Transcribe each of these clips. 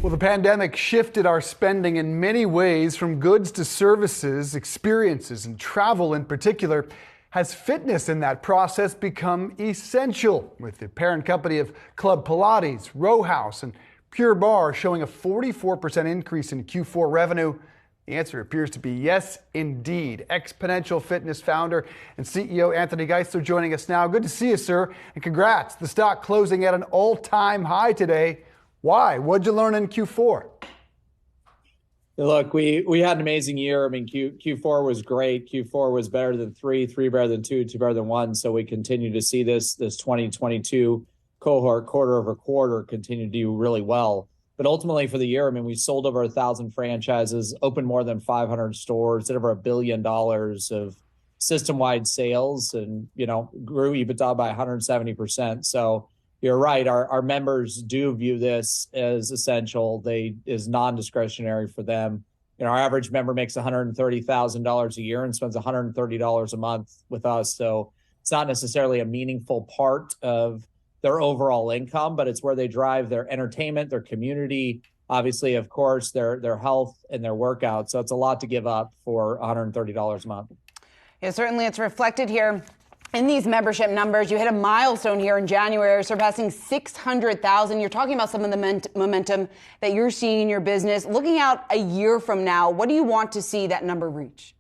Well, the pandemic shifted our spending in many ways, from goods to services, experiences, and travel in particular. Has fitness in that process become essential? With the parent company of Club Pilates, Row House, and Pure Barre showing a 44% increase in Q4 revenue, the answer appears to be yes, indeed. Exponential Fitness founder and CEO Anthony Geisler joining us now. Good to see you, sir, and congrats. The stock closing at an all-time high today. Why? What'd you learn in Q4? Look, we had an amazing year. I mean, Q4 was great. Q4 was better than three better than two better than one. So we continue to see this 2022 cohort quarter over quarter continue to do really well. But ultimately for the year, I mean, we sold over 1,000 franchises, opened more than 500 stores, did over $1 billion of system-wide sales, and grew EBITDA by 170%. So you're right. Our members do view this as essential. Is non-discretionary for them. Our average member makes $130,000 a year and spends $130 a month with us. So it's not necessarily a meaningful part of their overall income, but it's where they drive their entertainment, their community, obviously, of course, their health and their workout. So it's a lot to give up for $130 a month. Yeah, certainly it's reflected here in these membership numbers. You hit a milestone here in January, surpassing 600,000. You're talking about some of the momentum that you're seeing in your business. Looking out a year from now, what do you want to see that number reach?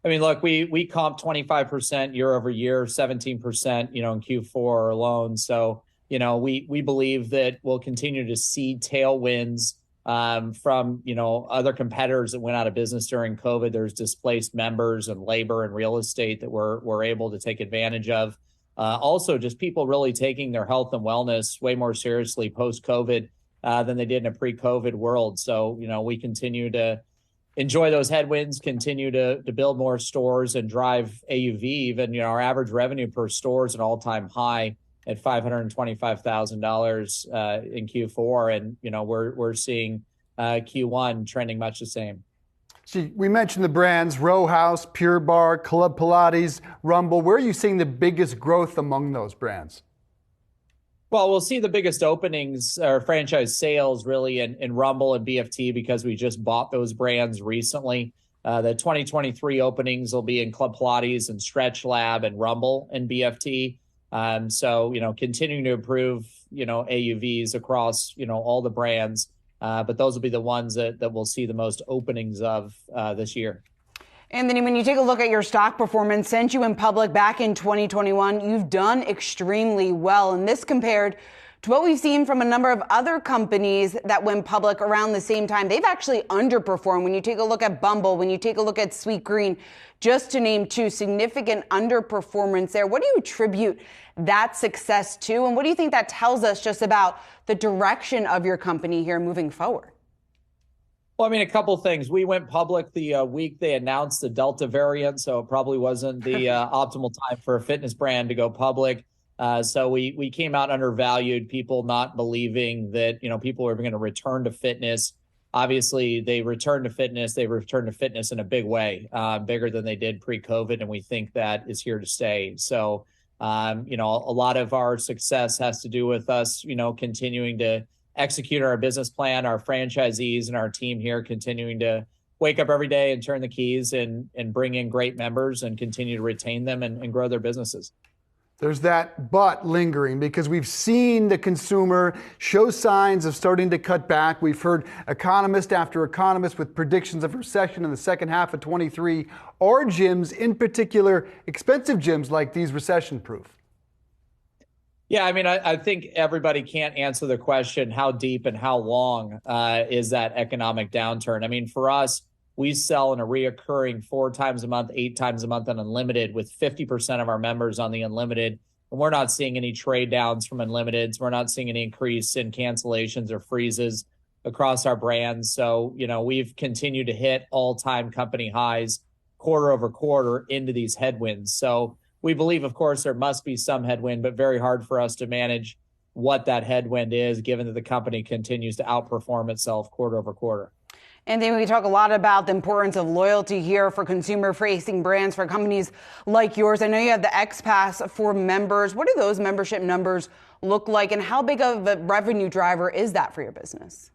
I mean, look, we comped 25% year over year, 17%, in Q4 alone. So, we believe that we'll continue to see tailwinds from, other competitors that went out of business during COVID. There's displaced members and labor and real estate that we're able to take advantage of. Also, just people really taking their health and wellness way more seriously post-COVID than they did in a pre-COVID world. So, we continue to enjoy those headwinds, continue to build more stores and drive AUV. Even, our average revenue per store is an all-time high at $525,000 in Q4. And, we're seeing Q1 trending much the same. See, we mentioned the brands, Row House, Pure Barre, Club Pilates, Rumble. Where are you seeing the biggest growth among those brands? Well, we'll see the biggest openings or franchise sales really in Rumble and BFT because we just bought those brands recently. The 2023 openings will be in Club Pilates and Stretch Lab and Rumble and BFT. So, continuing to improve, AUVs across, all the brands. But those will be the ones that we'll see the most openings of this year. Anthony, when you take a look at your stock performance since you went public back in 2021, you've done extremely well. And this compared to what we've seen from a number of other companies that went public around the same time. They've actually underperformed. When you take a look at Bumble, when you take a look at Sweet Green, just to name two, significant underperformance there. What do you attribute that success to? And what do you think that tells us just about the direction of your company here moving forward? Well, I mean, a couple things. We went public the week they announced the Delta variant, so it probably wasn't the optimal time for a fitness brand to go public. So we came out undervalued, people not believing that, people were going to return to fitness. Obviously, they returned to fitness. They returned to fitness in a big way, bigger than they did pre-COVID, and we think that is here to stay. So, a lot of our success has to do with us, continuing to execute our business plan, our franchisees and our team here continuing to wake up every day and turn the keys and bring in great members and continue to retain them and grow their businesses. There's that but lingering because we've seen the consumer show signs of starting to cut back. We've heard economist after economist with predictions of recession in the second half of 23. Are gyms, in particular, expensive gyms like these, recession-proof? Yeah, I mean, I think everybody can't answer the question, how deep and how long is that economic downturn? I mean, for us, we sell in a reoccurring 4 times a month, 8 times a month on Unlimited with 50% of our members on the Unlimited. And we're not seeing any trade downs from Unlimiteds. We're not seeing any increase in cancellations or freezes across our brands. So, we've continued to hit all-time company highs quarter over quarter into these headwinds. So we believe, of course, there must be some headwind, but very hard for us to manage what that headwind is, given that the company continues to outperform itself quarter over quarter. Anthony, we talk a lot about the importance of loyalty here for consumer-facing brands, for companies like yours. I know you have the XPass for members. What do those membership numbers look like, and how big of a revenue driver is that for your business?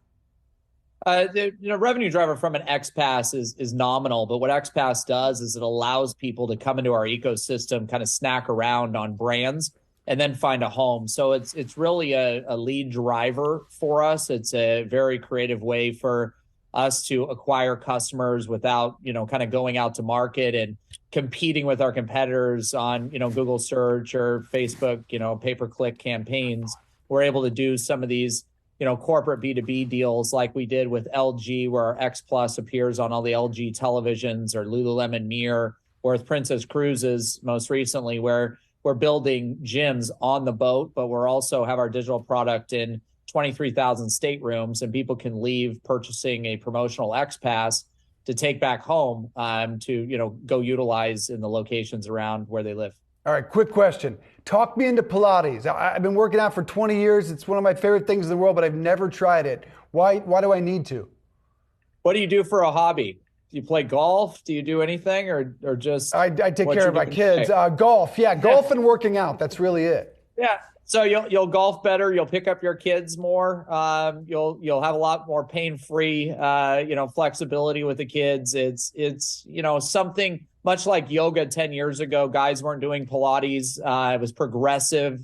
The revenue driver from an XPass is nominal, but what XPass does is it allows people to come into our ecosystem, kind of snack around on brands, and then find a home. So it's really a lead driver for us. It's a very creative way for us to acquire customers without, kind of going out to market and competing with our competitors on, Google search or Facebook, pay-per-click campaigns. We're able to do some of these, corporate B2B deals like we did with LG, where our X Plus appears on all the LG televisions, or Lululemon Mirror, or with Princess Cruises most recently, where we're building gyms on the boat, but we're also have our digital product in 23,000 staterooms, and people can leave purchasing a promotional X Pass to take back home to go utilize in the locations around where they live. All right, quick question. Talk me into Pilates. I've been working out for 20 years. It's one of my favorite things in the world, but I've never tried it. Why do I need to? What do you do for a hobby? Do you play golf? Do you do anything, or just? I take care of my kids. Golf, golf and working out. That's really it. Yeah. So you'll golf better. You'll pick up your kids more. You'll have a lot more pain-free, flexibility with the kids. It's something much like yoga 10 years ago. Guys weren't doing Pilates. It was progressive.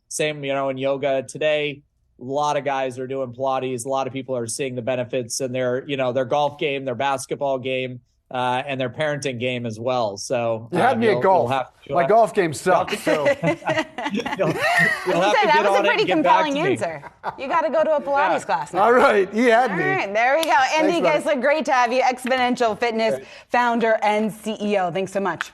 Same in yoga today. A lot of guys are doing Pilates. A lot of people are seeing the benefits in their golf game, their basketball game, and their parenting game as well. So you had me at golf. My golf game sucks. So you'll have to get on it and get back to me. That was a pretty compelling answer. You got to go to a Pilates class now. All right, he had me. All right, there we go. Andy Geisler, great to have you. Exponential Fitness founder and CEO. Thanks so much.